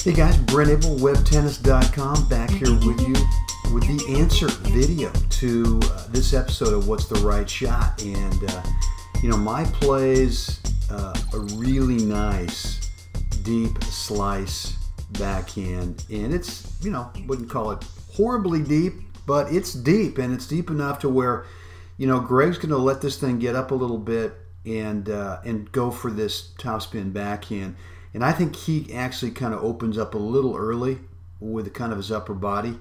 Hey guys, Brent Abel, WebTennis.com, back here with you with the answer video to this episode of What's the Right Shot. And, my plays a really nice deep slice backhand. And it's, wouldn't call it horribly deep, but it's deep. And it's deep enough to where, Greg's going to let this thing get up a little bit and go for this topspin backhand. And I think he actually kind of opens up a little early with kind of his upper body.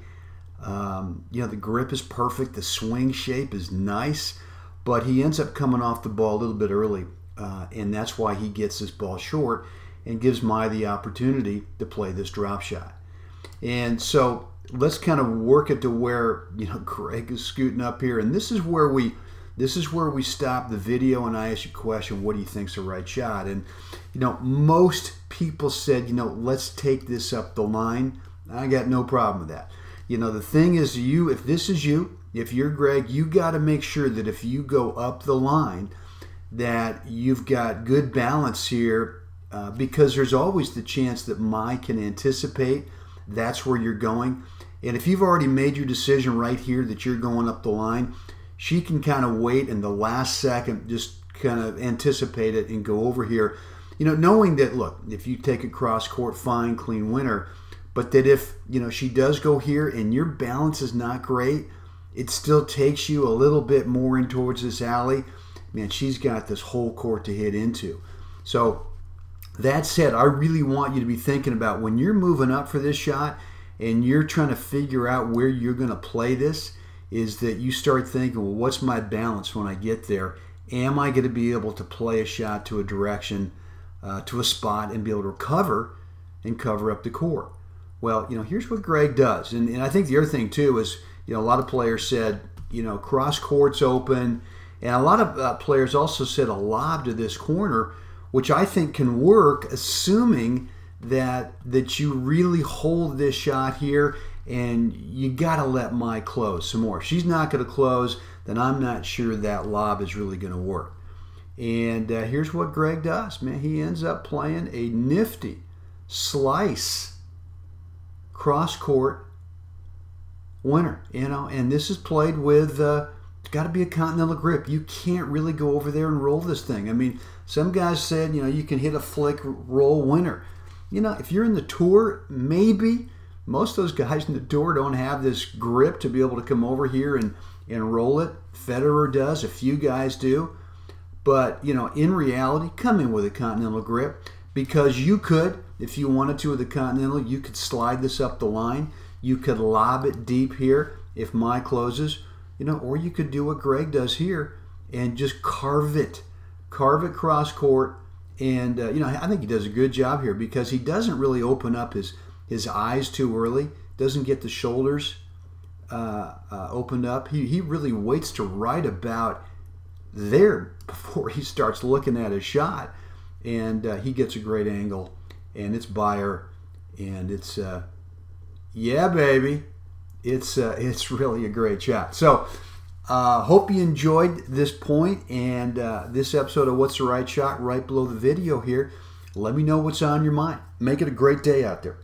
The grip is perfect. The swing shape is nice. But he ends up coming off the ball a little bit early. And that's why he gets this ball short and gives Mai the opportunity to play this drop shot. And so let's kind of work it to where, Greg is scooting up here. And this is where we stop the video and I ask you a question, what do you think's the right shot? And, most people said, let's take this up the line. I got no problem with that. The thing is, if this is you, if you're Greg, you got to make sure that if you go up the line, that you've got good balance here because there's always the chance that Mai can anticipate that's where you're going. And if you've already made your decision right here that you're going up the line, she can kind of wait in the last second, just kind of anticipate it and go over here. Knowing that, look, if you take a cross court, fine, clean winner. But that if, she does go here and your balance is not great, it still takes you a little bit more in towards this alley. Man, she's got this whole court to hit into. So that said, I really want you to be thinking about when you're moving up for this shot and you're trying to figure out where you're going to play this, is that you start thinking, well, what's my balance when I get there? Am I going to be able to play a shot to a direction, to a spot, and be able to recover and cover up the court? Well, here's what Greg does. And I think the other thing, too, is, a lot of players said, cross court's open. And a lot of players also said a lob to this corner, which I think can work, assuming that you really hold this shot here. And you got to let Mai close some more. If she's not going to close, then I'm not sure that lob is really going to work. And here's what Greg does. Man, he ends up playing a nifty slice cross-court winner. And this is played with, it's got to be a continental grip. You can't really go over there and roll this thing. I mean, some guys said, you can hit a flick roll winner. If you're in the tour, maybe. Most of those guys in the tour don't have this grip to be able to come over here and roll it. Federer does. A few guys do. But, in reality, come in with a continental grip because you could, if you wanted to with a continental, you could slide this up the line. You could lob it deep here if Mai closes, or you could do what Greg does here and just carve it cross court. And, I think he does a good job here because he doesn't really open up his eyes too early, doesn't get the shoulders opened up. He really waits to right about there before he starts looking at his shot. And he gets a great angle, and it's Bayer, and it's, yeah, baby, it's really a great shot. So hope you enjoyed this point and this episode of What's the Right Shot right below the video here. Let me know what's on your mind. Make it a great day out there.